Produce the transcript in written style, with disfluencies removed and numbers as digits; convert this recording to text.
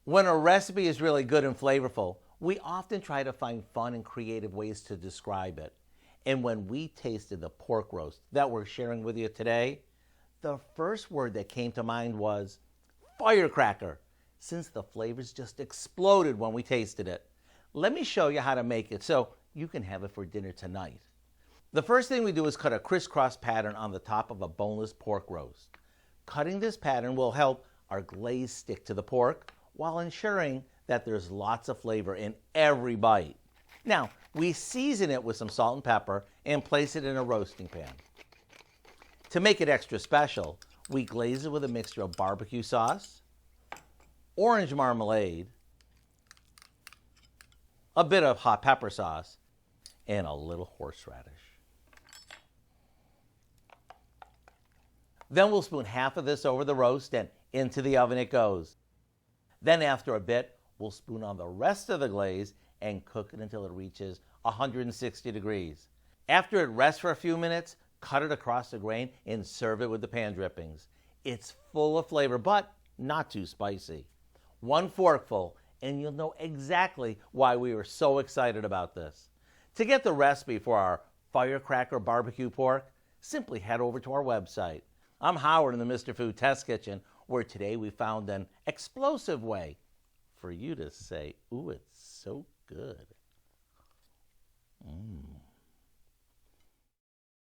When a recipe is really good and flavorful, we often try to find fun and creative ways to describe it. And when we tasted the pork roast that we're sharing with you today, the first word that came to mind was firecracker, since the flavors just exploded when we tasted it. Let me show you how to make it so you can have it for dinner tonight. The first thing we do is cut a crisscross pattern on the top of a boneless pork roast. Cutting this pattern will help our glaze stick to the pork while ensuring that there's lots of flavor in every bite. Now, we season it with some salt and pepper and place it in a roasting pan. To make it extra special, we glaze it with a mixture of barbecue sauce, orange marmalade, a bit of hot pepper sauce, and a little horseradish. Then we'll spoon half of this over the roast and into the oven it goes. Then after a bit, we'll spoon on the rest of the glaze and cook it until it reaches 160 degrees. After it rests for a few minutes, cut it across the grain and serve it with the pan drippings. It's full of flavor, but not too spicy. One forkful, and you'll know exactly why we were so excited about this. To get the recipe for our Firecracker Barbecued Pork, simply head over to our website. I'm Howard in the Mr. Food Test Kitchen, where today we found an explosive way for you to say, ooh, it's so good.